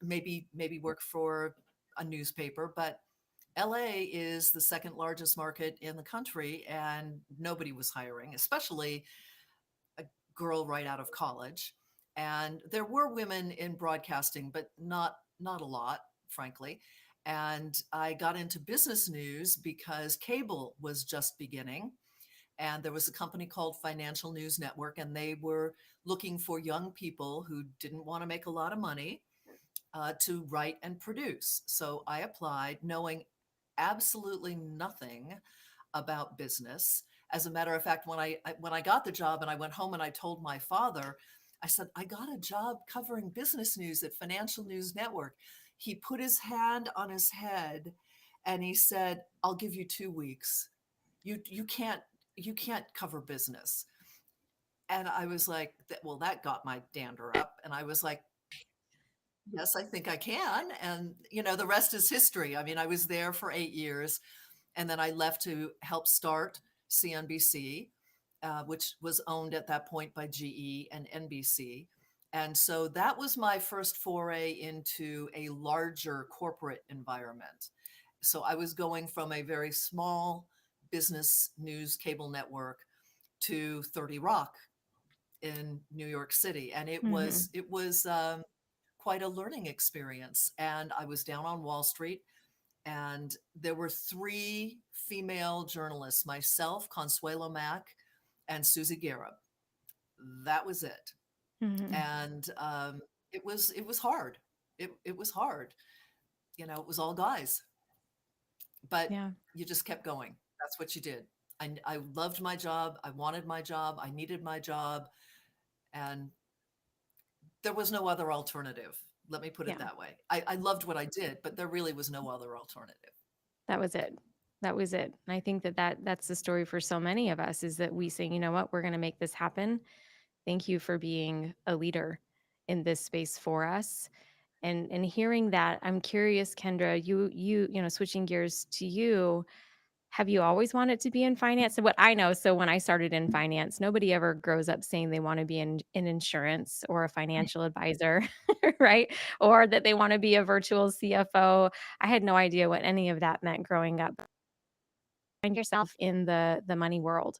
and maybe work for a newspaper. But LA is the second largest market in the country, and nobody was hiring, especially a girl right out of college. And there were women in broadcasting, but not a lot, frankly. And I got into business news because cable was just beginning. And there was a company called Financial News Network, and they were looking for young people who didn't want to make a lot of money to write and produce. So I applied knowing absolutely nothing about business. As a matter of fact, when I got the job and I went home and I told my father, I said, I got a job covering business news at Financial News Network. He put his hand on his head and he said, I'll give you 2 weeks. You can't cover business. And I was like, well, that got my dander up. And I was like, yes, I think I can. And, the rest is history. I mean, I was there for 8 years, and then I left to help start CNBC, which was owned at that point by GE and NBC. And so that was my first foray into a larger corporate environment. So I was going from a very small business news cable network to 30 Rock in New York City. And it was quite a learning experience. And I was down on Wall Street, and there were 3 female journalists, myself, Consuelo Mack, and Susie Garib. That was it. And it was hard. It was hard. It was all guys, but you just kept going. That's what you did. I loved my job. I wanted my job. I needed my job. And there was no other alternative. Let me put it that way. I loved what I did, but there really was no other alternative. That was it. That was it. And I think that's the story for so many of us, is that we say, you know what, we're going to make this happen. Thank you for being a leader in this space for us. And hearing that, I'm curious, Kendra, you switching gears to you, have you always wanted to be in finance? So what I know, so when I started in finance, nobody ever grows up saying they want to be in insurance or a financial advisor, right? Or that they want to be a virtual CFO. I had no idea what any of that meant growing up. Find yourself in the money world.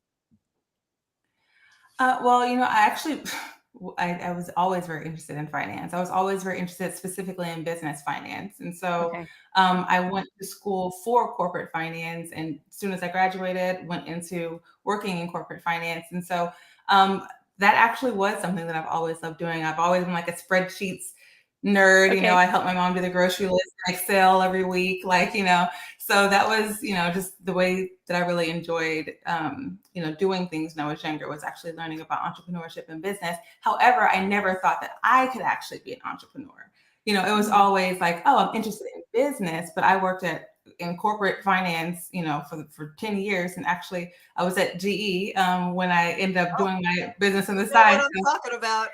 Well, I actually, I was always very interested in finance. I was always very interested specifically in business finance. And so I went to school for corporate finance. And as soon as I graduated, went into working in corporate finance. And so that actually was something that I've always loved doing. I've always been like a spreadsheets nerd. I helped my mom do the grocery list in Excel every week, so that was, just the way that I really enjoyed, doing things when I was younger, was actually learning about entrepreneurship and business. However, I never thought that I could actually be an entrepreneur. It was always like, oh, I'm interested in business, but I worked in corporate finance, for 10 years. And actually I was at GE when I ended up doing my business on the side. What I'm talking about.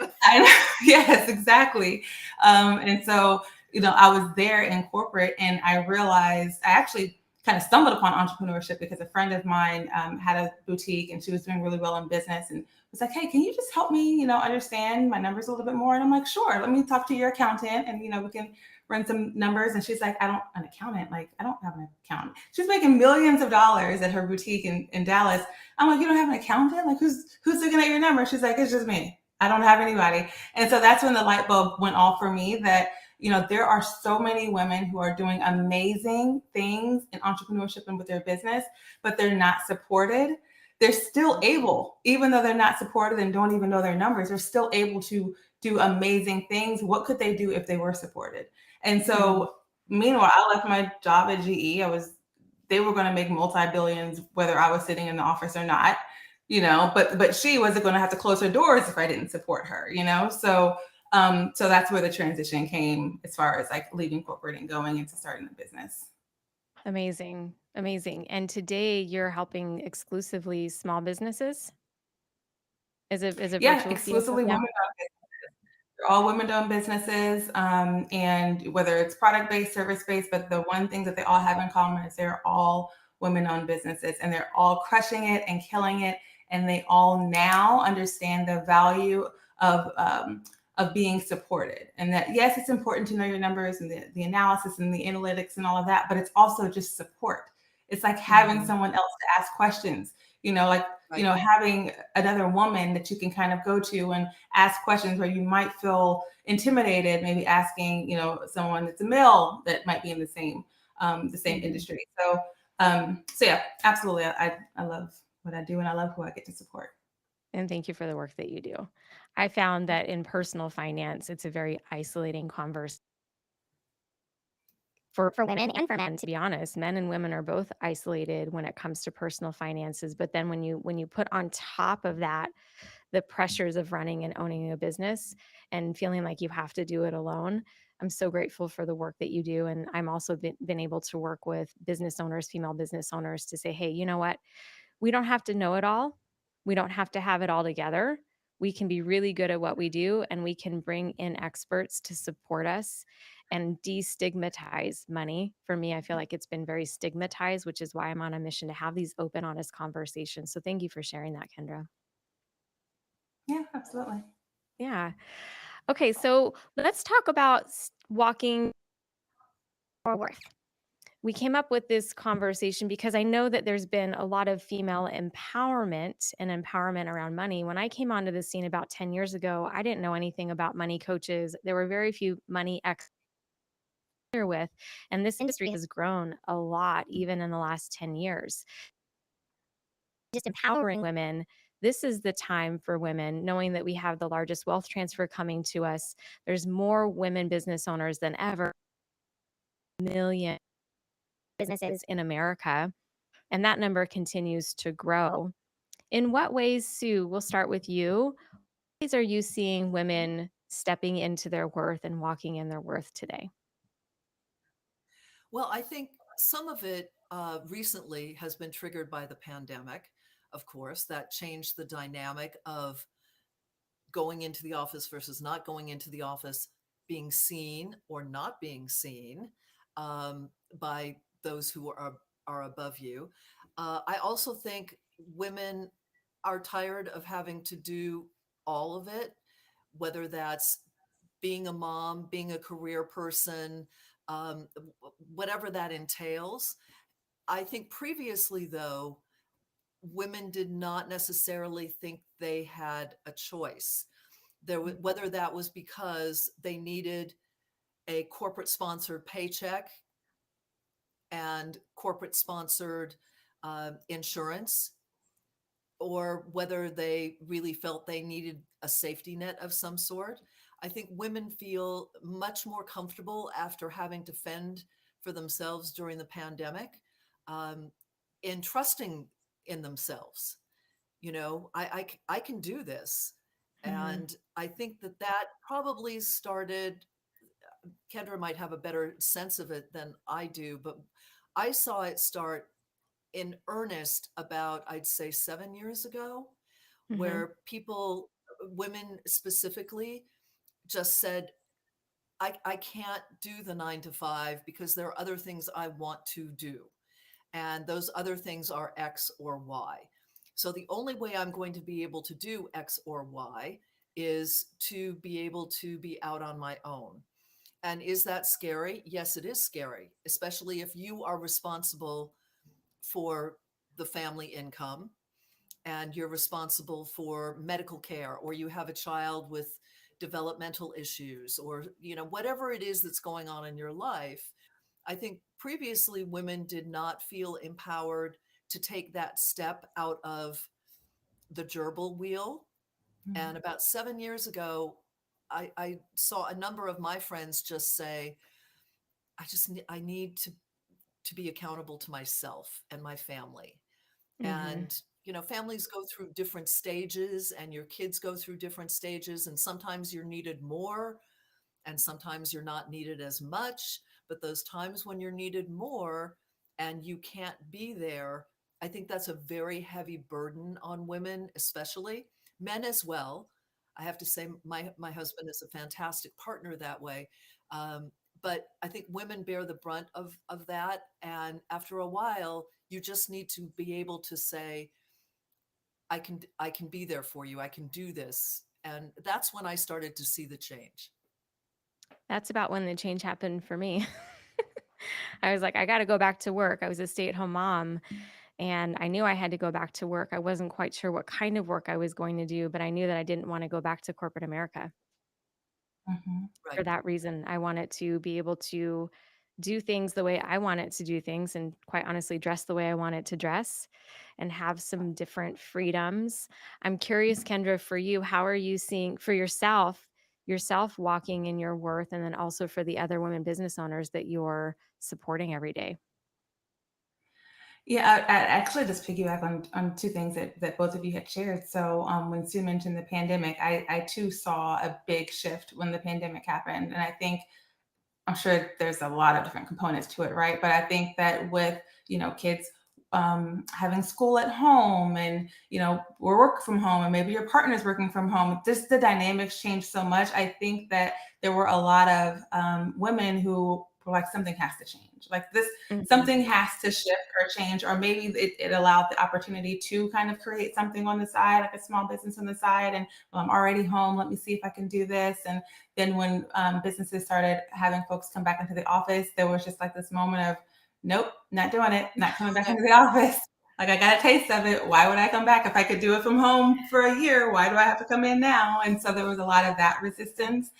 Yes, exactly. And so, I was there in corporate, and I realized I actually kind of stumbled upon entrepreneurship because a friend of mine had a boutique, and she was doing really well in business, and was like, hey, can you just help me, understand my numbers a little bit more? And I'm like, sure, let me talk to your accountant, and, we can run some numbers. And she's like, an accountant? Like, I don't have an accountant. She's making millions of dollars at her boutique in Dallas. I'm like, you don't have an accountant? Like, who's looking at your numbers? She's like, it's just me. I don't have anybody. And so that's when the light bulb went off for me that, there are so many women who are doing amazing things in entrepreneurship and with their business, but they're not supported. They're still able, even though they're not supported and don't even know their numbers, they're still able to do amazing things. What could they do if they were supported? And so meanwhile, I left my job at GE. They were going to make multi-billions, whether I was sitting in the office or not, but she wasn't going to have to close her doors if I didn't support her, So that's where the transition came, as far as like leaving corporate and going into starting the business. Amazing. Amazing. And today you're helping exclusively small businesses? Is it virtual exclusively CFO? women-owned businesses. They're all women-owned businesses, and whether it's product-based, service-based, but the one thing that they all have in common is they're all women-owned businesses, and they're all crushing it and killing it, and they all now understand the value of of being supported. And that, yes, it's important to know your numbers and the analysis and the analytics and all of that, but it's also just support. It's like having someone else to ask questions, like, Right. having another woman that you can kind of go to and ask questions where you might feel intimidated, maybe asking, someone that's a male that might be in the same industry. So yeah, absolutely. I love what I do and I love who I get to support. And thank you for the work that you do. I found that in personal finance, it's a very isolating conversation for women and for men, to be honest. Men and women are both isolated when it comes to personal finances. But then when you put on top of that the pressures of running and owning a business and feeling like you have to do it alone, I'm so grateful for the work that you do. And I'm also been able to work with business owners, female business owners, to say, hey, you know what? We don't have to know it all. We don't have to have it all together. We can be really good at what we do, and we can bring in experts to support us and destigmatize money. For me, I feel like it's been very stigmatized, which is why I'm on a mission to have these open, honest conversations. So thank you for sharing that, Kendra. Yeah, absolutely. Yeah. Okay, so let's talk about walking or worth. We came up with this conversation because I know that there's been a lot of female empowerment and empowerment around money. When I came onto the scene about 10 years ago, I didn't know anything about money coaches. There were very few money experts with, and this industry has grown a lot even in the last 10 years. Just empowering women. This is the time for women, knowing that we have the largest wealth transfer coming to us. There's more women business owners than ever. Million businesses in America, and that number continues to grow. In what ways, Sue, we'll start with you. What ways are you seeing women stepping into their worth and walking in their worth today? Well, I think some of it recently has been triggered by the pandemic, of course, that changed the dynamic of going into the office versus not going into the office, being seen or not being seen by those who are above you. I also think women are tired of having to do all of it, whether that's being a mom, being a career person, whatever that entails. I think previously, though, women did not necessarily think they had a choice. Whether that was because they needed a corporate sponsored paycheck and corporate sponsored insurance, or whether they really felt they needed a safety net of some sort. I think women feel much more comfortable after having to fend for themselves during the pandemic, um, in trusting in themselves. I can do this. Mm-hmm. And I think that probably started, Kendra might have a better sense of it than I do, but I saw it start in earnest about, I'd say, 7 years ago, Mm-hmm. where people, women specifically, just said, I can't do the 9 to 5 because there are other things I want to do. And those other things are X or Y. So the only way I'm going to be able to do X or Y is to be able to be out on my own. And is that scary? Yes, it is scary, especially if you are responsible for the family income and you're responsible for medical care, or you have a child with developmental issues, or whatever it is that's going on in your life. I think previously women did not feel empowered to take that step out of the gerbil wheel. And about 7 years ago, I saw a number of my friends just say, I need to be accountable to myself and my family. Mm-hmm. And families go through different stages, and your kids go through different stages, and sometimes you're needed more and sometimes you're not needed as much. But those times when you're needed more and you can't be there, I think that's a very heavy burden on women, especially men as well. I have to say, my husband is a fantastic partner that way. Um, but I think women bear the brunt of that. And after a while, you just need to be able to say, I can be there for you. I can do this. And that's when I started to see the change. That's about when the change happened for me. I was like, I got to go back to work. I was a stay-at-home mom and I knew I had to go back to work. I wasn't quite sure what kind of work I was going to do, but I knew that I didn't want to go back to corporate America. Mhm. For Right. that reason, I wanted to be able to do things the way I wanted to do things and quite honestly dress the way I wanted to dress and have some different freedoms. I'm curious, Kendra, for you, how are you seeing for yourself walking in your worth and then also for the other women business owners that you're supporting every day? Yeah, I actually just piggyback on two things that both of you had shared. So when Sue mentioned the pandemic, I too saw a big shift when the pandemic happened. And I think I'm sure there's a lot of different components to it, right? But I think that with, kids having school at home and, we're working from home and maybe your partner's working from home, just the dynamics changed so much. I think that there were a lot of women who were like, something has to change. Like this, Mhm. something has to shift or change, or maybe it allowed the opportunity to kind of create something on the side, like a small business on the side. And well, I'm already home. Let me see if I can do this. And then when businesses started having folks come back into the office, there was just like this moment of, nope, not doing it, not coming back into the office. Like I got a taste of it. Why would I come back if I could do it from home for a year? Why do I have to come in now? And so there was a lot of that resistance.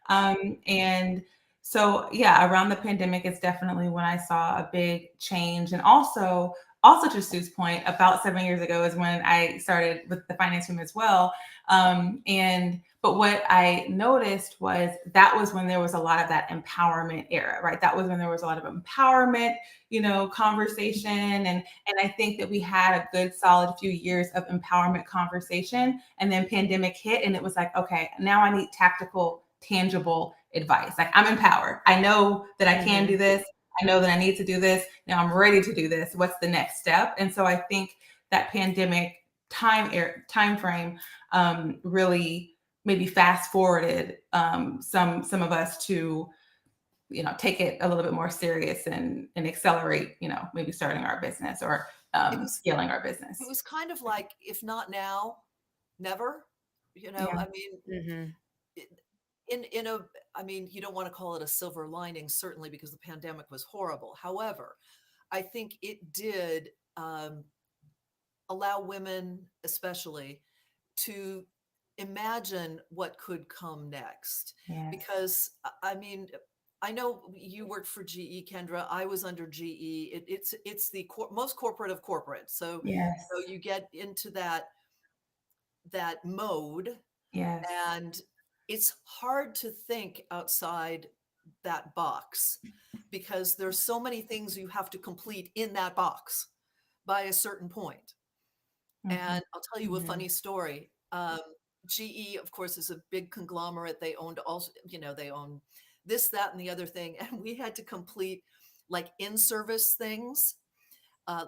And so yeah, around the pandemic is definitely when I saw a big change. And also to Sue's point, about 7 years ago is when I started with the Finance Femme as well. But what I noticed was that was when there was a lot of that empowerment era, right? That was when there was a lot of empowerment, conversation. And I think that we had a good solid few years of empowerment conversation. And then pandemic hit and it was like, okay, now I need tactical, tangible advice. Like I'm empowered. I know that I can do this. I know that I need to do this. Now I'm ready to do this. What's the next step? And so I think that pandemic time frame really maybe fast forwarded some of us to take it a little bit more serious and accelerate maybe starting our business or It was scaling our it business. was kind of like, if not now, never. Yeah. I mean, Mhm. it- in a, I mean, you don't want to call it a silver lining, certainly, because the pandemic was horrible. However, I think it did allow women, especially, to imagine what could come next. Yes. Because I mean, I know you worked for GE, Kendra. I was under GE. It's the most corporate of corporate. So Yes. you get into that mode, Yes. and it's hard to think outside that box because there's so many things you have to complete in that box by a certain point. Mhm. And I'll tell you a Mhm. funny story. GE, of course, is a big conglomerate. They owned also, they own this, that, and the other thing. And we had to complete like in-service things,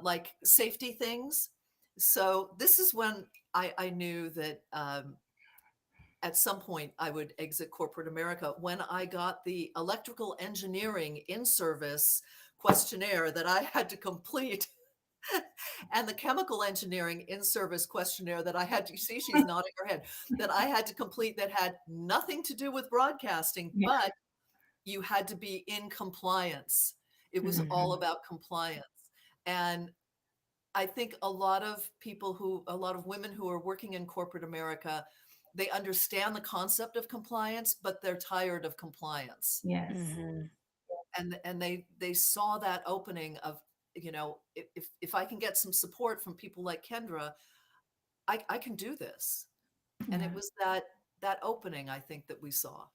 like safety things. So this is when I knew that at some point I would exit corporate America, when I got the electrical engineering in-service questionnaire that I had to complete and the chemical engineering in-service questionnaire that I had to see, she's nodding her head, that I had to complete that had nothing to do with broadcasting, Yeah. but you had to be in compliance. It was all Mhm. about compliance. And I think a lot of women who are working in corporate America, they understand the concept of compliance, but they're tired of compliance. Yes. Mhm. And they saw that opening of, if I can get some support from people like Kendra, I can do this. And it Yeah. was that opening, I think, that we saw.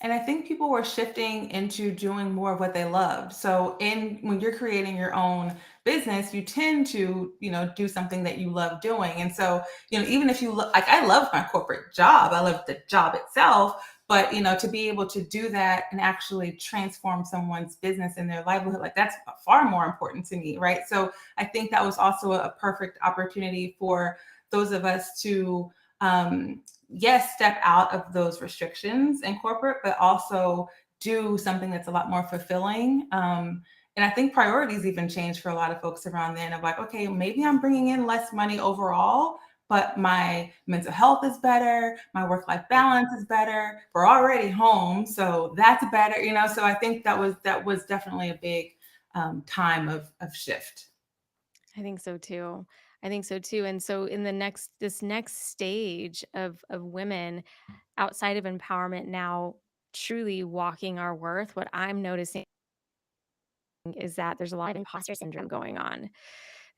And I think people were shifting into doing more of what they loved. So when you're creating your own business, you tend to, do something that you love doing. And so, even if you like, I love my corporate job, I love the job itself, but to be able to do that and actually transform someone's business and their livelihood, like that's far more important to me, right? So I think that was also a perfect opportunity for those of us to yes, step out of those restrictions in corporate, but also do something that's a lot more fulfilling. And I think priorities even change for a lot of folks around then of like, okay, maybe I'm bringing in less money overall, but my mental health is better, my work-life balance is better. We're already home, so that's better, So I think that was definitely a big time of shift. I think so too. I think so too. And so in this next stage of women outside of empowerment now truly walking our worth, what I'm noticing is that there's a lot of imposter syndrome going on.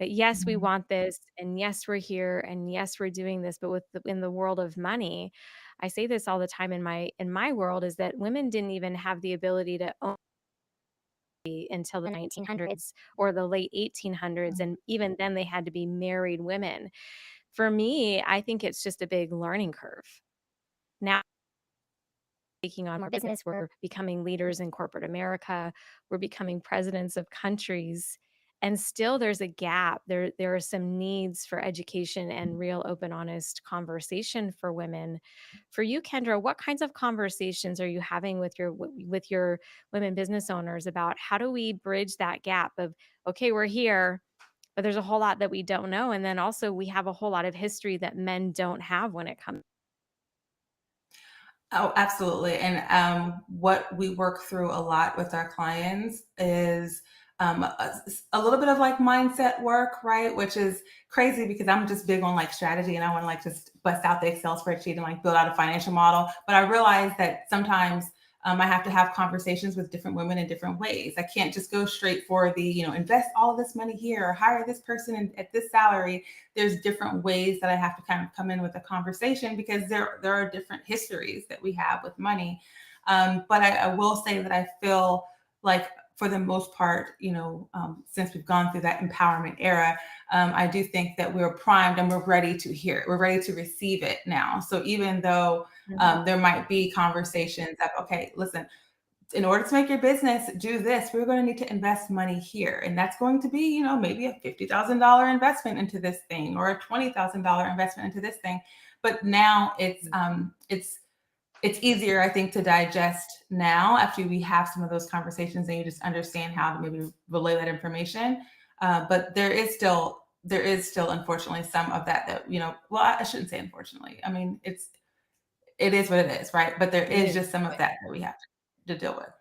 That yes, we Mhm. want this, and yes, we're here, and yes, we're doing this, but in the world of money, I say this all the time in my world is that women didn't even have the ability to own until the 1900s or the late 1800s, and even then they had to be married women. For me, I think it's just a big learning curve. Now taking on more business. We're becoming leaders in corporate America. We're becoming presidents of countries. And still there's a gap. There are some needs for education and real open, honest conversation for women. For you, Kendra, what kinds of conversations are you having with your women business owners about how do we bridge that gap of, okay, we're here, but there's a whole lot that we don't know. And then also we have a whole lot of history that men don't have when it comes. Oh, absolutely. And what we work through a lot with our clients is a little bit of like mindset work, right? Which is crazy because I'm just big on like strategy and I want to like just bust out the Excel spreadsheet and like build out a financial model. But I realize that sometimes I have to have conversations with different women in different ways. I can't just go straight for the, invest all of this money here or hire this person at this salary. There's different ways that I have to kind of come in with a conversation because there are different histories that we have with money. But I will say that I feel like for the most part, since we've gone through that empowerment era, I do think that we're primed and we're ready to hear it. We're ready to receive it now. So even though there might be conversations of, okay, listen, in order to make your business do this, we're going to need to invest money here. And that's going to be, maybe a $50,000 investment into this thing or a $20,000 investment into this thing. But now it's easier, I think, to digest now after we have some of those conversations and you just understand how to maybe relay that information. But there is still, unfortunately, some of that, well, I shouldn't say unfortunately. I mean, it is what it is, right? But there It is is. just some of that we have to deal with.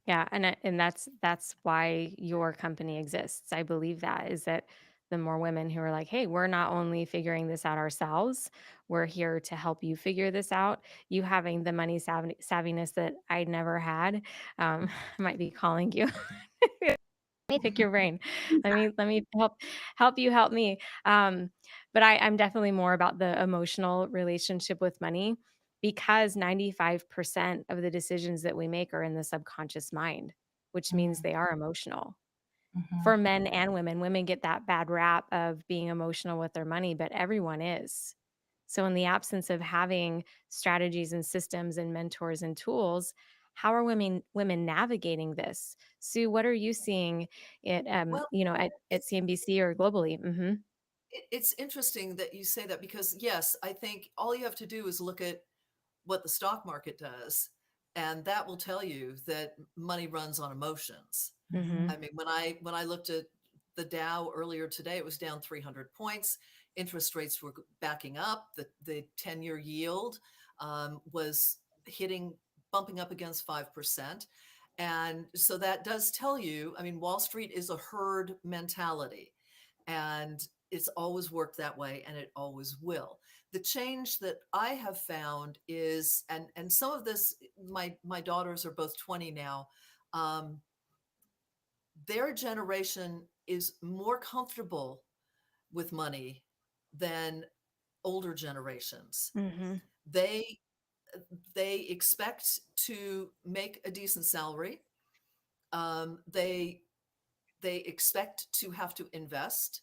Yeah, and that's why your company exists. I believe that is that the more women who are like, "Hey, we're not only figuring this out ourselves, we're here to help you figure this out." You having the money savviness that I never had, I might be calling you. Let me pick your brain. Let me help you help me. But I'm definitely more about the emotional relationship with money because 95% of the decisions that we make are in the subconscious mind, which means they are emotional Mhm. for men and women. Women get that bad rap of being emotional with their money, but everyone is. So, in the absence of having strategies and systems and mentors and tools, how are women navigating this? Sue, what are you seeing Well, at it's CNBC or globally? it's interesting that you say that because yes, I think all you have to do is look at what the stock market does, and that will tell you that money runs on emotions. Mm-hmm. I mean, when I looked at the Dow earlier today, it was down 300 points. Interest rates were backing up. The 10-year yield was bumping up against 5%. And so that does tell you, I mean, Wall Street is a herd mentality. And it's always worked that way and it always will. The change that I have found is, and some of this, my daughters are both 20 now. Um, their generation is more comfortable with money than older generations. Mm-hmm. They they expect to make a decent salary. They expect to have to invest,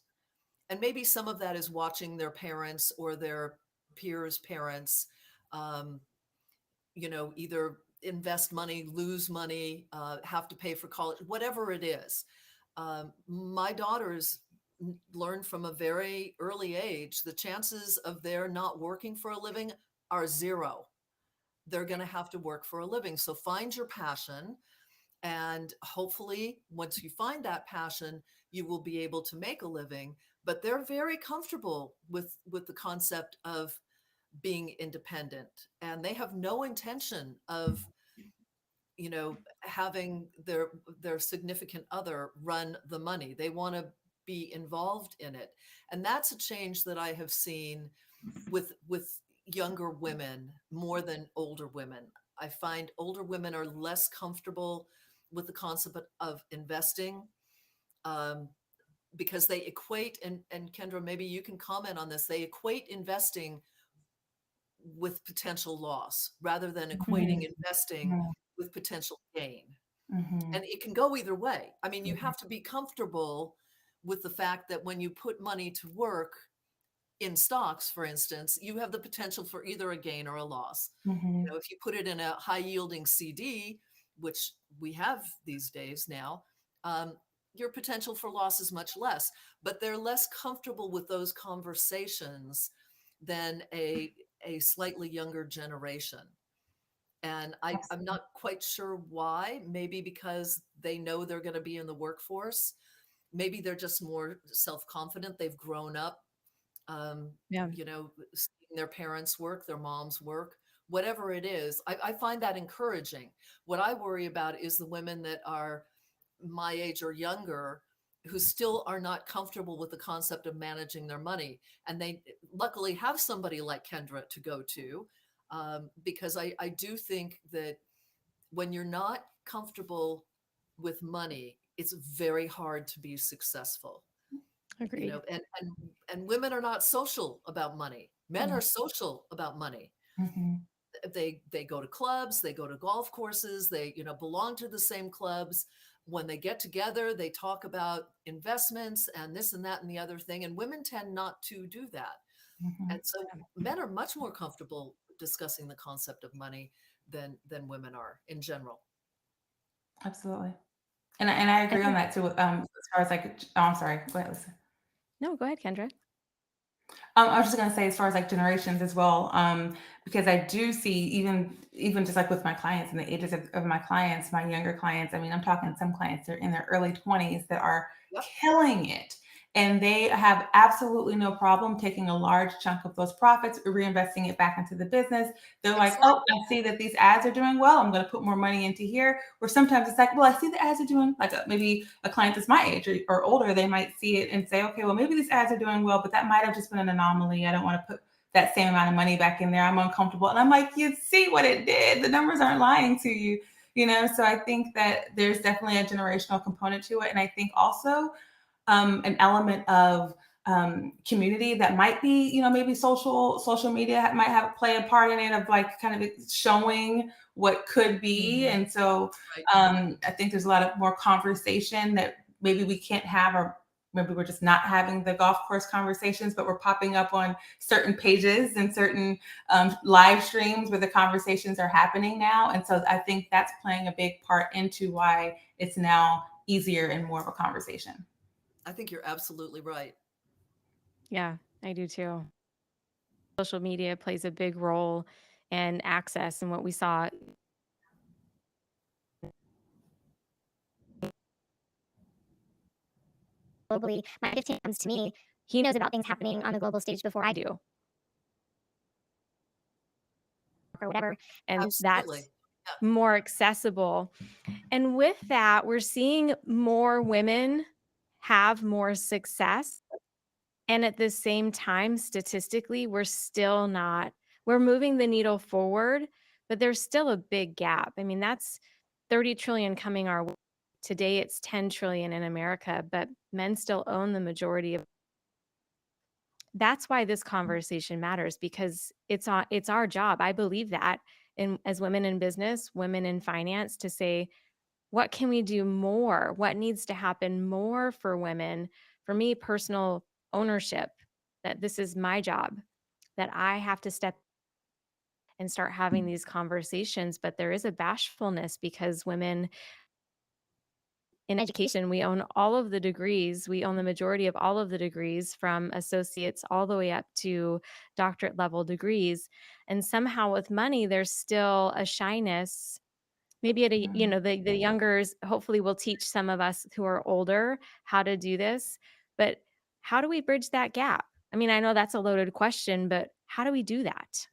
and maybe some of that is watching their parents or their peers' parents, um, either invest money, lose money, have to pay for college, whatever it is. My daughters learned from a very early age the chances of their not working for a living are zero. They're going to have to work for a living. So find your passion. And hopefully, once you find that passion, you will be able to make a living. but they're very comfortable with the concept of being independent, and they have no intention of, having their significant other run the money. They want to be involved in it. And that's a change that I have seen with younger women more than older women. I find older women are less comfortable with the concept of investing, um, because they equate, and Kendra, maybe you can comment on this, they equate investing with potential loss rather than equating investing with potential gain. Mm-hmm. And it can go either way. I mean, you have to be comfortable with the fact that when you put money to work in stocks, for instance, you have the potential for either a gain or a loss. Mm-hmm. If you put it in a high yielding CD, which we have these days now, your potential for loss is much less, but they're less comfortable with those conversations than a slightly younger generation. And I'm Absolutely. not quite sure why. Maybe because they know they're going to be in the workforce. Maybe they're just more self-confident. They've grown up, Yeah. seeing their parents work, their moms work, whatever it is. I find that encouraging. What I worry about is the women that are my age or younger who still are not comfortable with the concept of managing their money. And they luckily have somebody like Kendra to go to, because I do think that when you're not comfortable with money, it's very hard to be successful. Agreed. And women are not social about money. Men are social about money. Mm-hmm. They go to clubs, they go to golf courses, they belong to the same clubs. When they get together, they talk about investments and this and that and the other thing, and women tend not to do that. Mm-hmm. And so men are much more comfortable discussing the concept of money than women are in general. Absolutely. And I And agree on that too. As far as like, oh, I'm sorry. Go ahead, Lisa. no, go ahead, Kendra. I was just gonna say, as far as like generations as well, because I do see even just like with my clients and the ages of my clients, my younger clients. I mean, I'm talking some clients that are in their early 20s that are Yep, killing it, and they have absolutely no problem taking a large chunk of those profits, reinvesting it back into the business. They're like, oh, exactly. I see that these ads are doing well. I'm going to put more money into here. Or sometimes it's like, well, I see the ads are doing like maybe a client that's my age or older. They might see it and say, okay, well, maybe these ads are doing well, but that might have just been an anomaly. I don't want to put that same amount of money back in there. I'm uncomfortable. And I'm like, you see what it did. The numbers aren't lying to you. So I think that there's definitely a generational component to it. And I think also an element of community that might be, maybe social media might have play a part in it of like kind of showing what could be. And so Right. I think there's a lot of more conversation that maybe we can't have, or maybe we're just not having the golf course conversations, but we're popping up on certain pages and certain live streams where the conversations are happening now. And so I think that's playing a big part into why it's now easier and more of a conversation. I think you're absolutely right. Yeah, I do too. Social media plays a big role in access, and what we saw globally. My 15 comes to me. He knows about things happening on the global stage before I do, or whatever. And Absolutely. that's more accessible. And with that, we're seeing more women have more success. And at the same time, statistically, we're moving the needle forward, but there's still a big gap. I mean, that's 30 trillion coming our way. Today it's 10 trillion in America, but men still own the majority of. That's why this conversation matters, because it's our job. I believe that as women in business, women in finance, to say, what can we do more? What needs to happen more for women? For me, personal ownership, that this is my job, that I have to step and start having these conversations. But there is a bashfulness because women in education, we own all of the degrees. We own the majority of all of the degrees, from associates all the way up to doctorate level degrees. And somehow with money, there's still a shyness. Maybe the youngers hopefully will teach some of us who are older how to do this, but how do we bridge that gap? I mean, I know that's a loaded question, but how do we do that?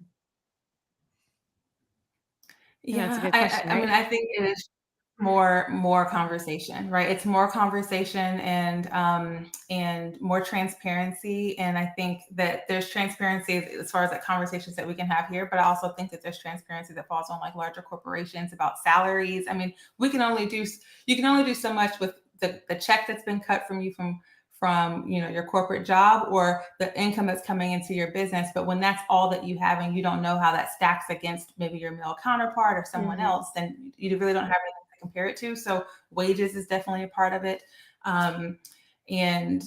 I know it's a Yeah, good question, I mean, right? I think it is more conversation, right? It's more conversation and more transparency. And I think that there's transparency as far as like conversations that we can have here, but I also think that there's transparency that falls on like larger corporations about salaries. I mean, you can only do so much with the check that's been cut from you from your corporate job or the income that's coming into your business. But when that's all that you have and you don't know how that stacks against maybe your male counterpart or someone else, then you really don't have anything to compare it to. So wages is definitely a part of it. And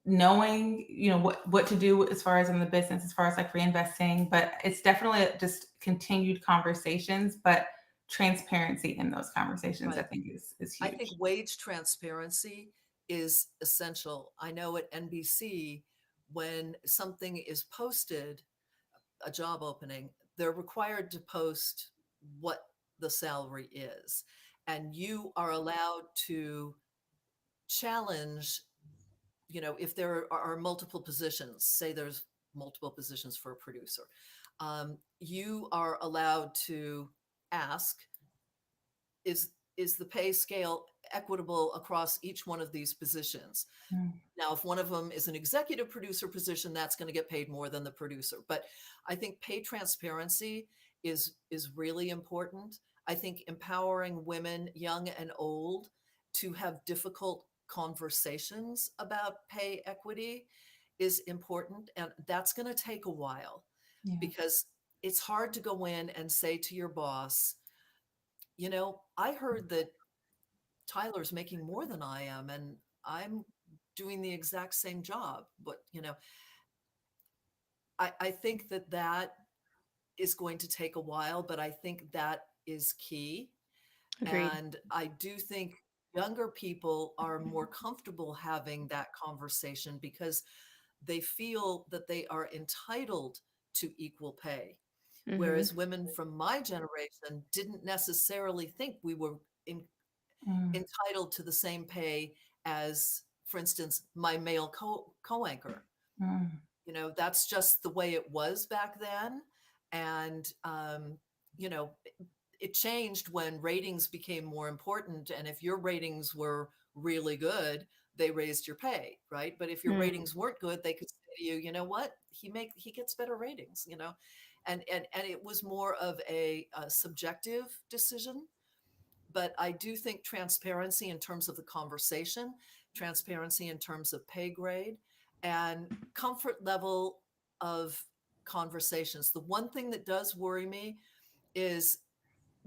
knowing what to do as far as in the business, as far as like reinvesting, but it's definitely just continued conversations, but transparency in those conversations, I Right. think is I huge. think wage transparency is essential. I know at NBC, when something is posted, a job opening, they're required to post what the salary is. And you are allowed to challenge, if there are multiple positions, say there's multiple positions for a producer, you are allowed to ask, is the pay scale equitable across each one of these positions? Mm. Now, if one of them is an executive producer position, that's going to get paid more than the producer. But I think pay transparency is really important. I think empowering women, young and old, to have difficult conversations about pay equity is important. And that's going to take a while Yeah. because it's hard to go in and say to your boss, I heard that Tyler's making more than I am, and I'm doing the exact same job. But, I think that is going to take a while, but I think that is key. Agreed. And I do think younger people are more comfortable having that conversation because they feel that they are entitled to equal pay. Mm-hmm. Whereas women from my generation didn't necessarily think we were Mm. entitled to the same pay as, for instance, my male co-anchor. Mm. That's just the way it was back then. And, you know, it changed when ratings became more important. And if your ratings were really good, they raised your pay, right? But if your ratings weren't good, they could say to you, you know what, he gets better ratings, and it was more of a subjective decision. But I do think transparency in terms of the conversation, transparency in terms of pay grade, and comfort level of conversations. The one thing that does worry me is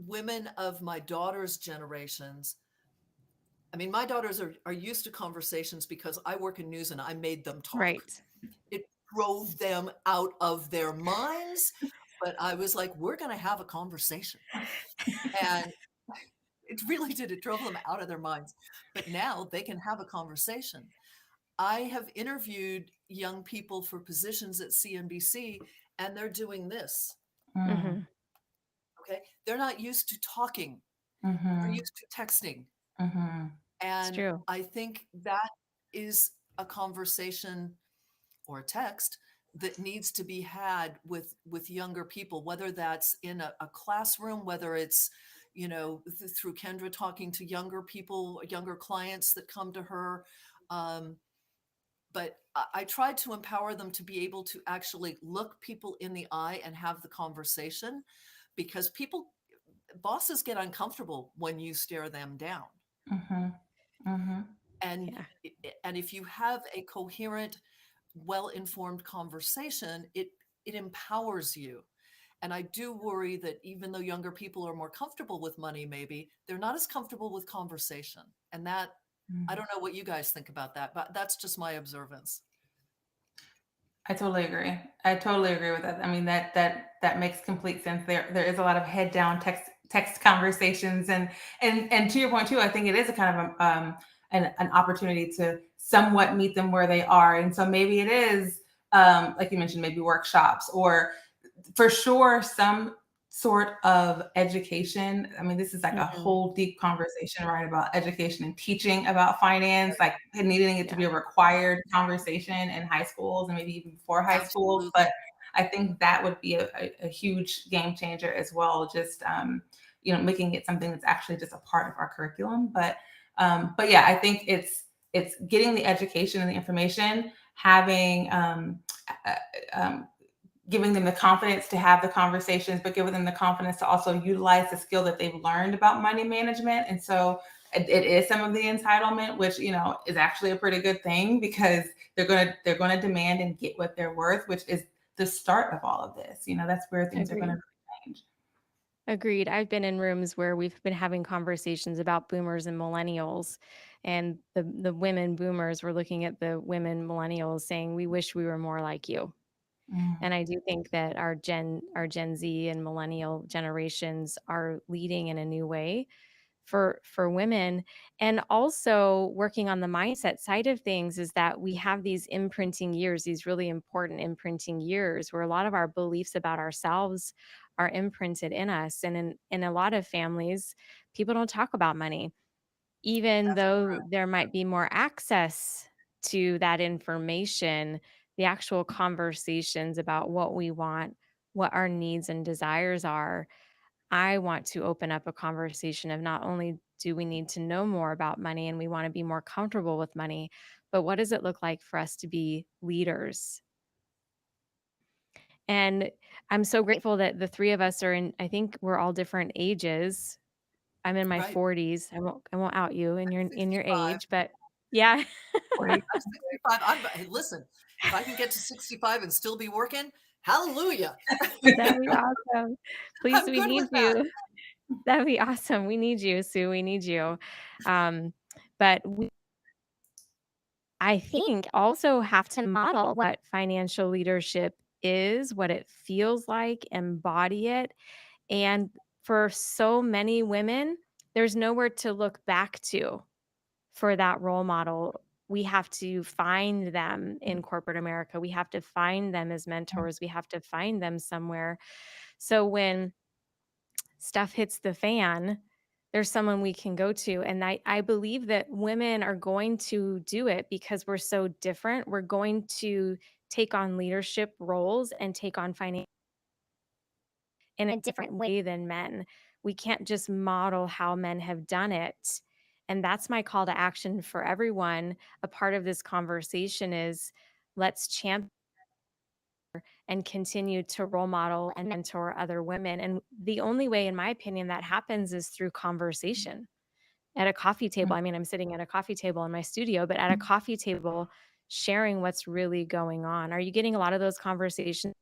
women of my daughter's generations. I mean, my daughters are used to conversations because I work in news and I made them talk. Right. It drove them out of their minds, but I was like, we're going to have a conversation. And it really did. It drove them out of their minds. But now they can have a conversation. I have interviewed young people for positions at CNBC, and they're doing this. Mm-hmm. Okay. They're not used to talking, they're Mm-hmm. used to texting. Mm-hmm. It's And true. I think that is a conversation or a text that needs to be had with younger people, whether that's in a classroom, whether it's through Kendra talking to younger people, younger clients that come to her. But I tried to empower them to be able to actually look people in the eye and have the conversation, because bosses get uncomfortable when you stare them down. Mm-hmm. Mm-hmm. and Yeah. and if you have a coherent, well-informed conversation, it empowers you. And I do worry that even though younger people are more comfortable with money, maybe they're not as comfortable with conversation. And that, I don't know what you guys think about that, but that's just my observance. I totally agree. I totally agree with that. I mean, that makes complete sense. There is a lot of head down text conversations, and to your point too, I think it is a kind of an opportunity to somewhat meet them where they are. And so maybe it is like you mentioned, maybe workshops, or for sure sort of education. I mean, this is like a Mhm. whole deep conversation, right, about education and teaching about finance, like needing it to Yeah, be a required conversation in high schools and maybe even before high schools. Absolutely. But I think that would be a huge game changer as well. Just making it something that's actually just a part of our curriculum. But yeah, I think it's getting the education and the information, having uh, um, giving them the confidence to have the conversations, but giving them the confidence to also utilize the skill that they've learned about money management. And so it is some of the entitlement, which is actually a pretty good thing, because they're gonna demand and get what they're worth, which is the start of all of this. That's where things are gonna agreed. really change. Agreed. I've been in rooms where we've been having conversations about boomers and millennials, and the women boomers were looking at the women millennials saying, "We wish we were more like you." Mm, And I do think that our Gen Z and millennial generations are leading in a new way for women. And also working on the mindset side of things is that we have these imprinting years, these really important imprinting years where a lot of our beliefs about ourselves are imprinted in us. And in a lot of families, people don't talk about money, even that's though there might be more access to that information. The actual conversations about what we want, what our needs and desires are, I want to open up a conversation of not only do we need to know more about money and we want to be more comfortable with money, but what does it look like for us to be leaders? And I'm so grateful that the three of us are in, I think we're all different ages. I'm in my Right. 40s. I won't out you in I'm your 65. age, but yeah. great. I'm 65. Hey, listen, if I can get to 65 and still be working, hallelujah. That'd be awesome. Please, I'm we good need with that. you. That'd be awesome. We need you, Sue. We need you. Um, but I think also have to model what financial leadership is, what it feels like, embody it. And for so many women, there's nowhere to look back to for that role model. We have to find them in corporate America. We have to find them as mentors. We have to find them somewhere. So when stuff hits the fan, there's someone we can go to. And I believe that women are going to do it because we're so different. We're going to take on leadership roles and take on finance in a different way than men. We can't just model how men have done it. And that's my call to action for everyone. A part of this conversation is let's champion and continue to role model and mentor other women. And the only way, in my opinion, that happens is through conversation at a coffee table. I mean, I'm sitting at a coffee table in my studio, but at a coffee table, sharing what's really going on. Are you getting a lot of those conversations?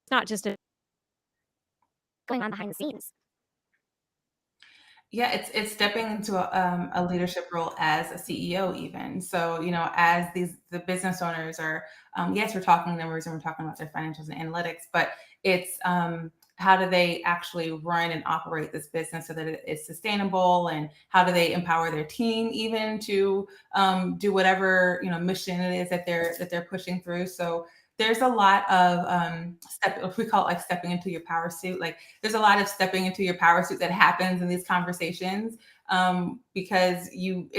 It's not just going on behind the scenes. Yeah, it's stepping into a leadership role as a CEO even. So, as the business owners are, yes, we're talking numbers and we're talking about their financials and analytics, but it's how do they actually run and operate this business so that it is sustainable, and how do they empower their team even to do whatever mission it is that they're pushing through. So there's a lot of we call it like stepping into your power suit. Like there's a lot of stepping into your power suit that happens in these conversations, because you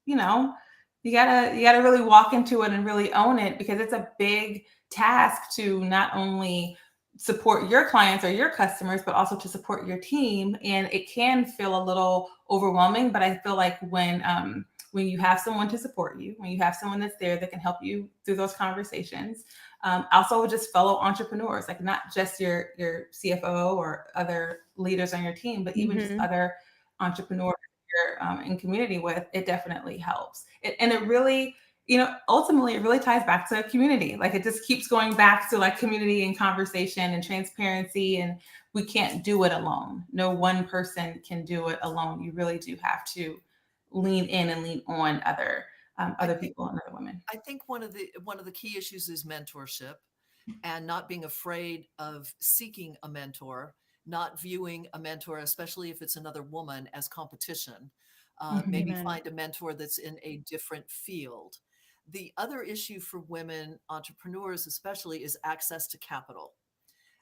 gotta really walk into it and really own it, because it's a big task to not only support your clients or your customers, but also to support your team. And it can feel a little overwhelming, but I feel like when you have someone to support you, when you have someone that's there that can help you through those conversations, also just fellow entrepreneurs, like not just your CFO or other leaders on your team, but even just Mhm. other entrepreneurs you're in community with, it definitely helps. And it really, ultimately, it really ties back to community. Like it just keeps going back to like community and conversation and transparency. And we can't do it alone. No one person can do it alone. You really do have to lean in and lean on other I other think people and other women. I think one of the key issues is mentorship, and not being afraid of seeking a mentor, not viewing a mentor, especially if it's another woman, as competition. Maybe Mhm. Amen. find a mentor that's in a different field. The other issue for women entrepreneurs, especially, is access to capital.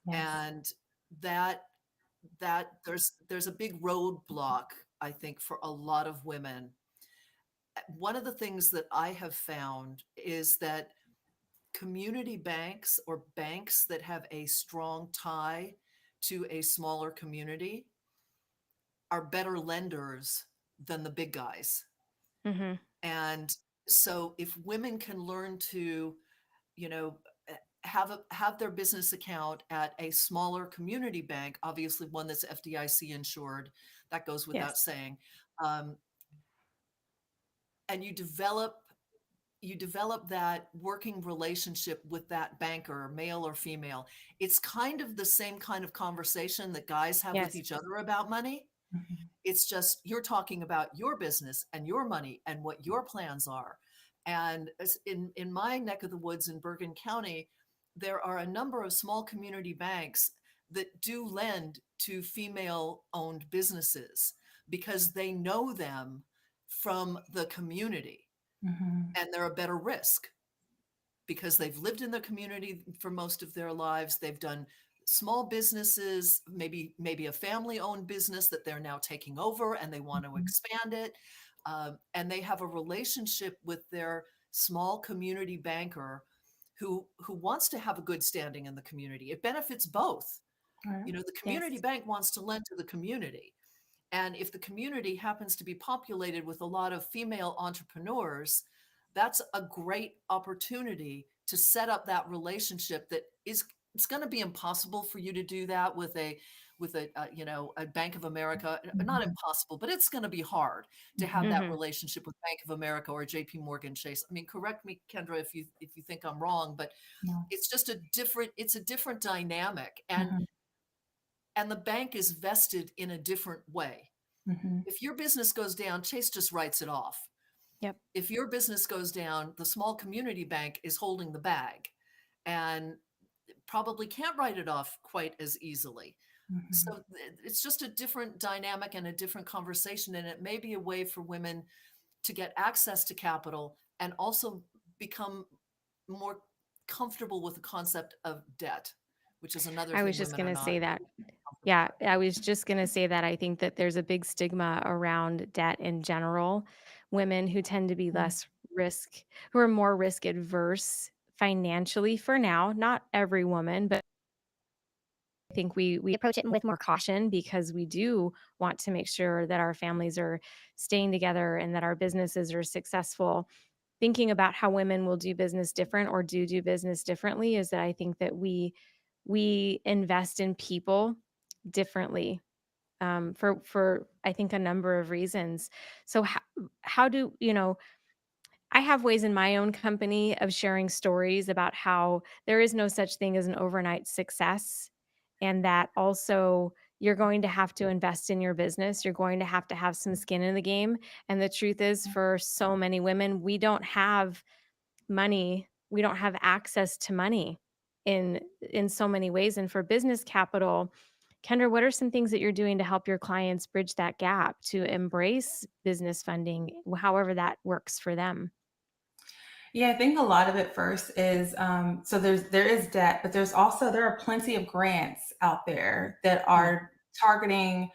Yes. And that there's a big roadblock, I think, for a lot of women. One of the things that I have found is that community banks or banks that have a strong tie to a smaller community are better lenders than the big guys. Mm-hmm. And so if women can learn to, you know, have their business account at a smaller community bank, obviously one that's FDIC insured, that goes without Yes. saying, um, and you develop that working relationship with that banker, male or female. It's kind of the same kind of conversation that guys have with Yes. each other about money. Mhm. It's just you're talking about your business and your money and what your plans are. And in my neck of the woods in Bergen County, there are a number of small community banks that do lend to female-owned businesses because they know them from the community, Mhm. and they're a better risk because they've lived in the community for most of their lives. They've done small businesses, maybe a family-owned business that they're now taking over, and they want to Mhm. expand it. And they have a relationship with their small community banker who wants to have a good standing in the community. It benefits both. Right. You know, the Yes. community bank wants to lend to the community. And if the community happens to be populated with a lot of female entrepreneurs, that's a great opportunity to set up that relationship that is it's going to be impossible for you to do that with a Bank of America. Not Mhm. impossible, but it's going to be hard to have Mhm. that Mm-hmm. relationship with Bank of America or JP Morgan Chase. I mean, correct me, Kendra, if you think I'm wrong, but No. it's a different dynamic, Mhm. and the bank is vested in a different way. Mhm. If your business goes down, Chase just writes it off. Yep. If your business goes down, the small community bank is holding the bag and probably can't write it off quite as easily. Mhm. So it's just a different dynamic and a different conversation. And it may be a way for women to get access to capital and also become more comfortable with the concept of debt, which is another I thing was just women going are to not say that. comfortable Yeah, with. I was just going to say that I think that there's a big stigma around debt in general. Women who tend to be Mhm. less risk, who are more risk adverse financially for now, not every woman, but I think we approach it with more caution because we do want to make sure that our families are staying together and that our businesses are successful. Thinking about how women will do business different or do business differently is that I think that we invest in people differently, for I think a number of reasons. So how do you know? I have ways in my own company of sharing stories about how there is no such thing as an overnight success, and that also you're going to have to invest in your business. You're going to have some skin in the game. And the truth is, for so many women, we don't have money. We don't have access to money in so many ways. And for business capital, Kendra, what are some things that you're doing to help your clients bridge that gap to embrace business funding, however that works for them? Yeah, I think a lot of it first is so there is debt, but there are plenty of grants out there that Mm. are targeting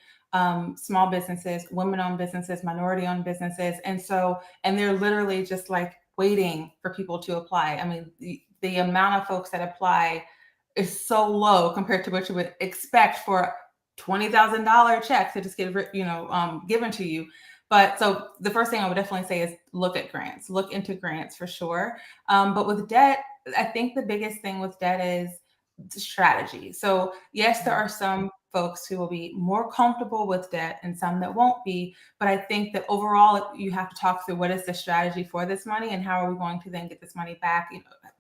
small businesses, women-owned businesses, minority-owned businesses, and they're literally just like waiting for people to apply. I mean, the amount of folks that apply is so low compared to what you would expect for $20,000 check to just get given to you. But so the first thing I would definitely say is look at grants, look into grants for sure. But with debt, I think the biggest thing with debt is strategy. So yes, there are some folks who will be more comfortable with debt and some that won't be. But I think that overall, you have to talk through what is the strategy for this money and how are we going to then get this money back,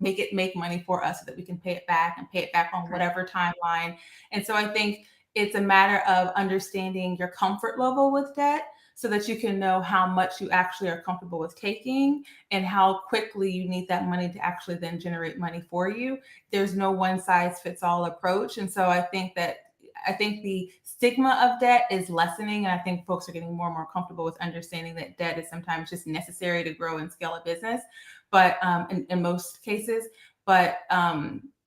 make money for us so that we can pay it back and pay it back on Correct. whatever timeline. And so I think it's a matter of understanding your comfort level with debt so that you can know how much you actually are comfortable with taking and how quickly you need that money to actually then generate money for you. There's no one size fits all approach. And so I think the stigma of debt is lessening. And I think folks are getting more and more comfortable with understanding that debt is sometimes just necessary to grow and scale a business, but in most cases, but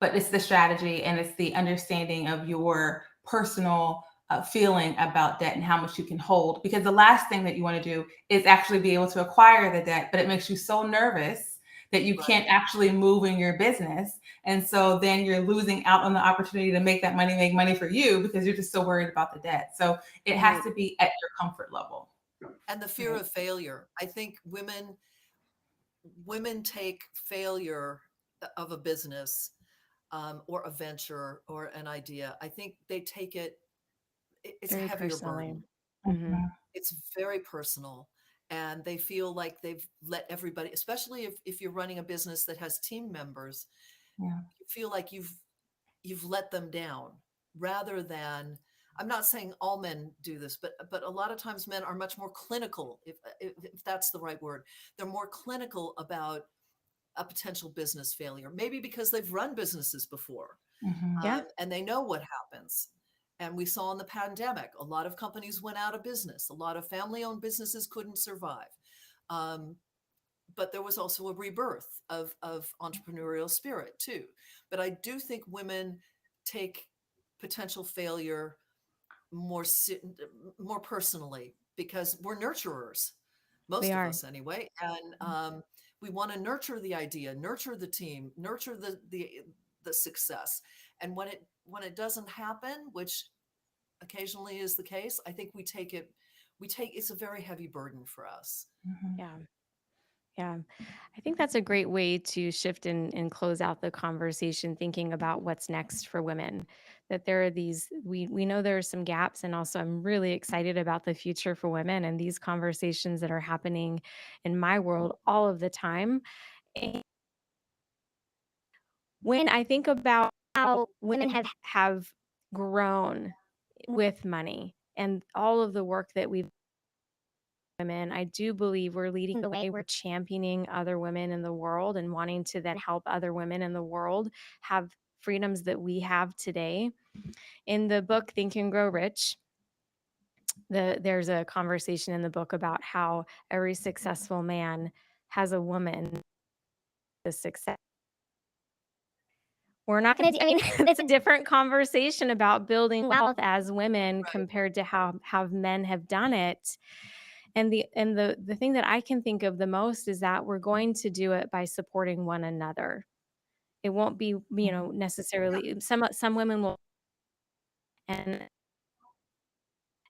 it's the strategy and it's the understanding of your personal feeling about debt and how much you can hold. Because the last thing that you want to do is actually be able to acquire the debt, but it makes you so nervous that you Right. can't actually move in your business. And so then you're losing out on the opportunity to make that money, make money for you because you're just so worried about the debt. So it has Right. to be at your comfort level. And the fear Right. of failure. I think women take failure of a business, or a venture or an idea. I think they take it's a Very heavier personally. burden. Hmm. Mhm. It's very personal, and they feel like they've let everybody, especially if you're running a business that has team members, Yeah. you feel like you've let them down, rather than, I'm not saying all men do this, but a lot of times men are much more clinical, if that's the right word. They're more clinical about a potential business failure, maybe because they've run businesses before, Mhm. Yeah. and they know what happens. And we saw in the pandemic, a lot of companies went out of business. A lot of family-owned businesses couldn't survive. Um, but there was also a rebirth of entrepreneurial spirit too. But I do think women take potential failure more more personally, because we're nurturers, We most of are. us anyway, and we want to nurture the idea, nurture the team, nurture the success. And when it doesn't happen, which occasionally is the case, I think it's a very heavy burden for us. Mhm. Yeah. Yeah. I think that's a great way to shift and close out the conversation, thinking about what's next for women. That there are these, we know there are some gaps, and also I'm really excited about the future for women and these conversations that are happening in my world all of the time. And when I think about how women have grown with money and all of the work that we've women, I do believe we're leading the way. We're championing other women in the world and wanting to then help other women in the world have freedoms that we have today. In the book Think and Grow Rich, there's a conversation in the book about how every successful man has a woman the success. We're not going to, I mean, it's a different conversation about building wealth as women Right. compared to how men have done it. And the thing that I can think of the most is that we're going to do it by supporting one another. It won't be, Yeah. necessarily some women will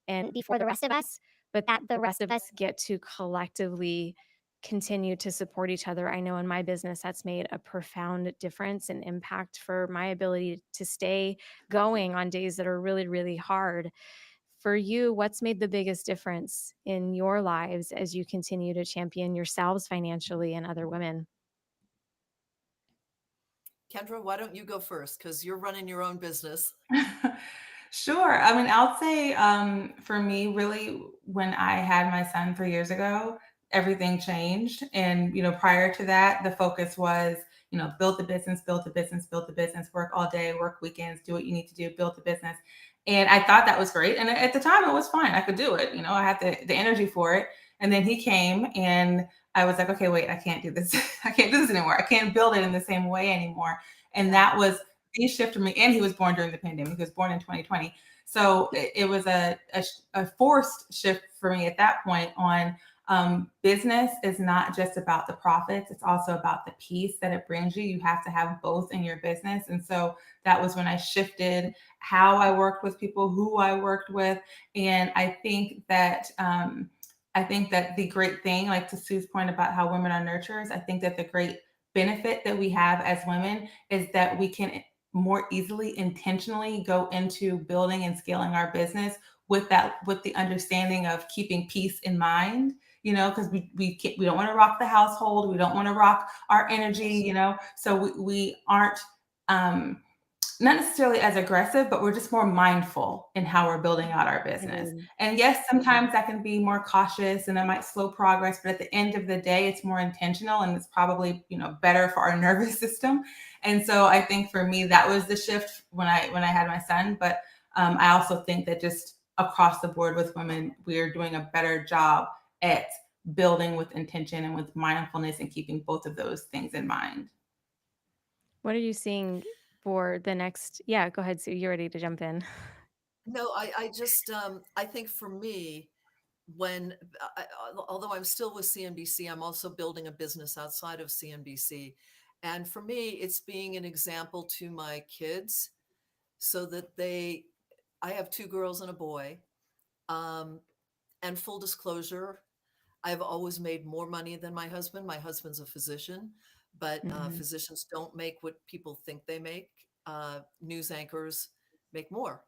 and before the rest of us, but that the rest of us get to collectively continue to support each other. I know in my business that's made a profound difference and impact for my ability to stay going on days that are really, really hard. For you, what's made the biggest difference in your lives as you continue to champion yourselves financially and other women? Kendra, why don't you go first? Because you're running your own business. Sure. I mean, I'll say for me, really, when I had my son 3 years ago, everything changed. And, prior to that, the focus was, build the business, build the business, build the business, work all day, work weekends, do what you need to do, build the business. And I thought that was great. And at the time, it was fine. I could do it. I had the energy for it. And then he came and I was like, okay, wait, I can't do this. I can't do this anymore. I can't build it in the same way anymore. And Yeah. that was he shifted me, and he was born during the pandemic. He was born in 2020. So it was a forced shift for me at that point on business is not just about the profits. It's also about the peace that it brings you. You have to have both in your business. And so that was when I shifted how I worked with people, who I worked with. And I think that the great thing, like to Sue's point about how women are nurturers, I think that the great benefit that we have as women is that we can more easily intentionally go into building and scaling our business with the understanding of keeping peace in mind, because we don't want to rock the household, we don't want to rock our energy, so we aren't um not necessarily as aggressive, but we're just more mindful in how we're building out our business. Agreed. And yes, sometimes I can be more cautious and I might slow progress, but at the end of the day, it's more intentional and it's probably, better for our nervous system. And so I think for me, that was the shift when I had my son. But I also think that just across the board with women, we are doing a better job at building with intention and with mindfulness and keeping both of those things in mind. What are you seeing for the next? Yeah, go ahead, Sue. You're ready to jump in. No, I just, I think for me, when, although I'm still with CNBC, I'm also building a business outside of CNBC. And for me, it's being an example to my kids so that I have two girls and a boy. Um, and full disclosure, I've always made more money than my husband. My husband's a physician, but Mhm. physicians don't make what people think they make. News anchors make more.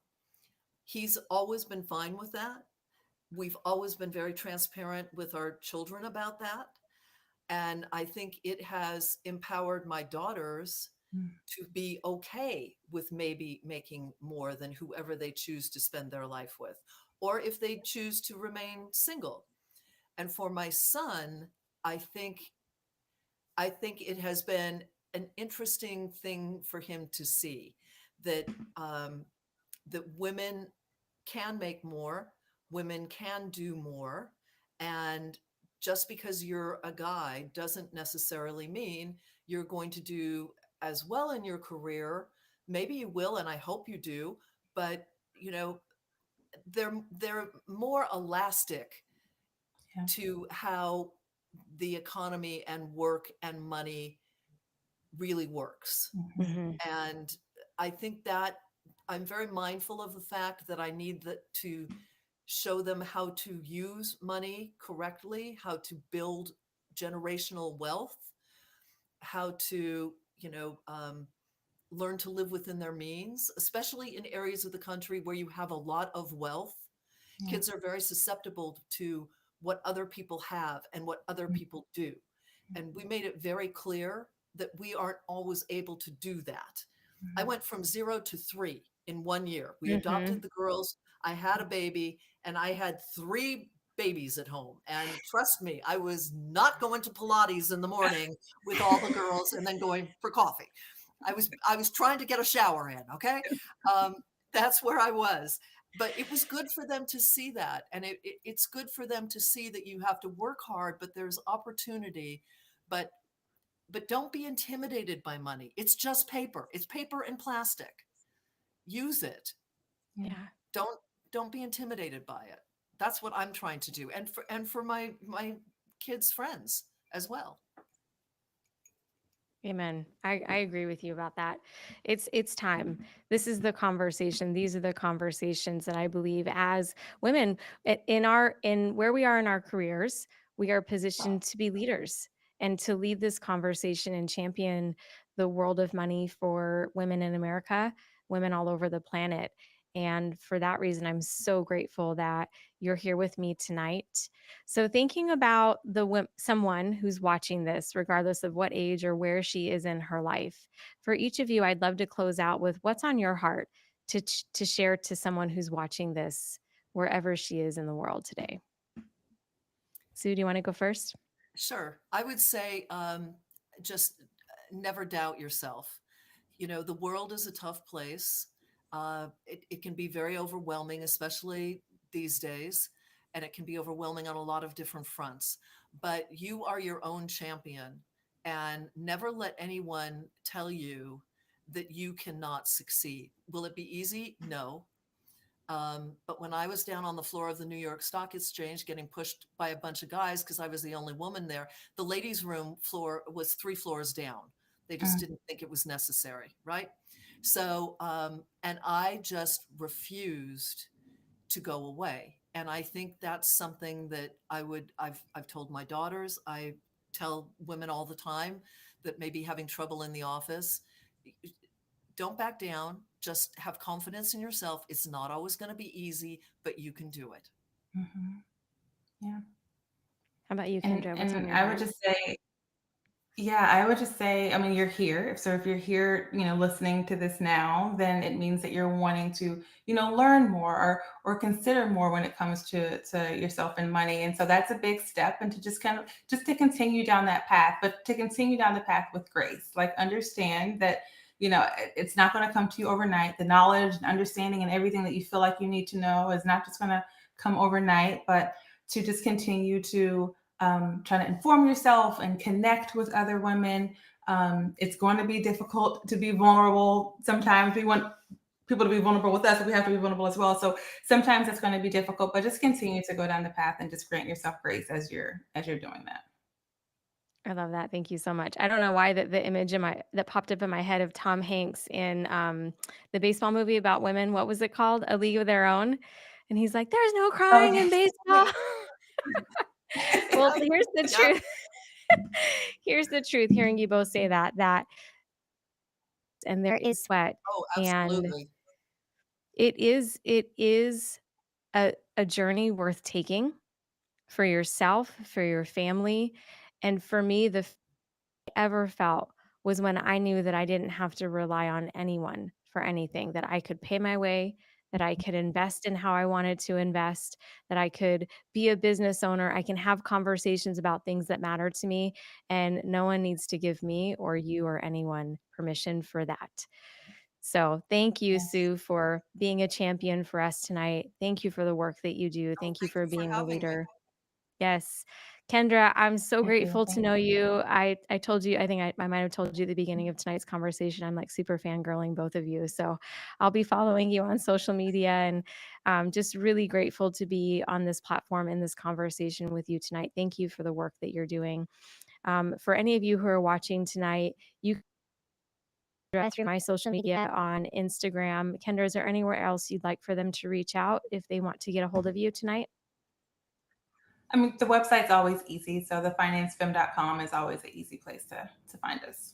He's always been fine with that. We've always been very transparent with our children about that. And I think it has empowered my daughters Mm. to be okay with maybe making more than whoever they choose to spend their life with, or if they choose to remain single. And for my son, I think I think it has been an interesting thing for him to see that um, that women can make more, women can do more, and just because you're a guy doesn't necessarily mean you're going to do as well in your career. Maybe you will, and I hope you do, but you know they're more elastic Yeah. to how the economy and work and money really works. Mhm. Hmm. And I think that I'm very mindful of the fact that I need to show them how to use money correctly, how to build generational wealth, how to, learn to live within their means, especially in areas of the country where you have a lot of wealth. Yeah. Kids are very susceptible to what other people have and what other people do. And we made it very clear that we aren't always able to do that. I Mhm. went from 0 to 3 in 1 year. We Hmm. adopted the girls. I had a baby and I had 3 babies at home. And trust me, I was not going to Pilates in the morning with all the girls and then going for coffee. I was trying to get a shower in. Okay. Um, that's where I was, but it was good for them to see that. And it's good for them to see that you have to work hard, but there's opportunity. But don't be intimidated by money. It's just paper. It's paper and plastic. Use it. Yeah. Yeah. Don't don't be intimidated by it. That's what I'm trying to do. And for my kids' friends as well. Amen. I agree with you about that. It's time. This is the conversation. These are the conversations that I believe as women in where we are in our careers, we are positioned to be leaders and to lead this conversation and champion the world of money for women in America, women all over the planet. And for that reason, I'm so grateful that you're here with me tonight. So, thinking about someone who's watching this, regardless of what age or where she is in her life, for each of you, I'd love to close out with what's on your heart to share to someone who's watching this, wherever she is in the world today. Sue, do you want to go first? Sure. I would say just never doubt yourself. The world is a tough place. It can be very overwhelming, especially these days, and it can be overwhelming on a lot of different fronts. But you are your own champion, and never let anyone tell you that you cannot succeed. Will it be easy? No. But when I was down on the floor of the New York Stock Exchange getting pushed by a bunch of guys because I was the only woman there, the ladies' room floor was 3 floors down. They just Mm. didn't think it was necessary, right? So, and I just refused to go away. And I think that's something that I've told my daughters, I tell women all the time that may be having trouble in the office. Don't back down. Just have confidence in yourself. It's not always going to be easy, but you can do it. Mhm. Yeah. How about you, And Kendra? What's on and your I would heart? just say, yeah, I would just say, I mean, you're here. So if you're here, listening to this now, then it means that you're wanting to, learn more or consider more when it comes to yourself and money. And so that's a big step. And to just kind of just to continue down that path, but to continue down the path with grace. Like understand that, it's not going to come to you overnight. The knowledge and understanding and everything that you feel like you need to know is not just going to come overnight, but to just continue to trying to inform yourself and connect with other women. It's going to be difficult to be vulnerable. Sometimes we want people to be vulnerable with us, we have to be vulnerable as well. So sometimes it's going to be difficult, but just continue to go down the path and just grant yourself grace as you're doing that. I love that. Thank you so much. I don't know why the image that popped up in my head of Tom Hanks in the baseball movie about women. What was it called? A League of Their Own. And he's like, "There's no Oh crying in yes. baseball." Well, Yes. here's the Yep. truth. Here's the truth. Hearing you both say that and there is sweat, Oh, and absolutely. it is a journey worth taking for yourself, for your family, and for me, the ever felt was when I knew that I didn't have to rely on anyone for anything, that I could pay my way, that I could invest in how I wanted to invest, that I could be a business owner. I can have conversations about things that matter to me, and no one needs to give me or you or anyone permission for that. So, thank you, Yes. Sue, for being a champion for us tonight. Thank you for the work that you do. Oh, Thank you thank for you for being a having me. leader. Yes. Kendra, I'm so Thank you. grateful to Thank know you. you. I told you, I think I might have told you at the beginning of tonight's conversation, I'm like super fangirling both of you. So I'll be following you on social media and just really grateful to be on this platform in this conversation with you tonight. Thank you for the work that you're doing. For any of you who are watching tonight, you can address through my social media on Instagram. Kendra, is there anywhere else you'd like for them to reach out if they want to get a hold of you tonight? I mean, the website's always easy. So the financefemme.com is always an easy place to find us.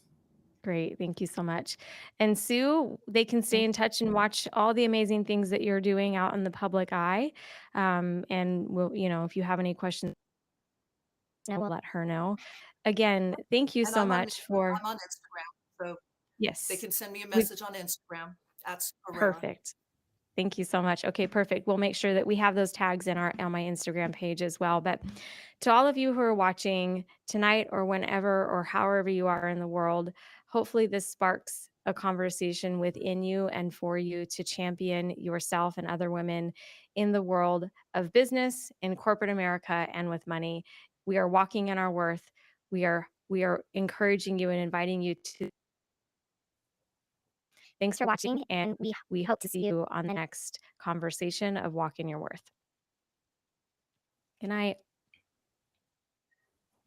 Great. Thank you so much. And Sue, they can stay in touch and watch all the amazing things that you're doing out in the public eye. And we'll, if you have any questions, we'll let her know. Again, thank you And so much for, I'm on Instagram, so they yes, can send me a we message on Instagram at Herera. perfect. Thank you so much. Okay, perfect. We'll make sure that we have those tags on my Instagram page as well. But to all of you who are watching tonight or whenever or however you are in the world, hopefully this sparks a conversation within you and for you to champion yourself and other women in the world of business, in corporate America, and with money. We are walking in our worth. We are encouraging you and inviting you to. Thanks for watching, and we hope to see you on the next conversation of Walk in Your Worth. Good night.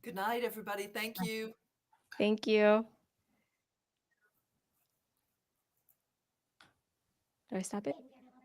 Good night, everybody. Thank you. Thank you. Do I stop it?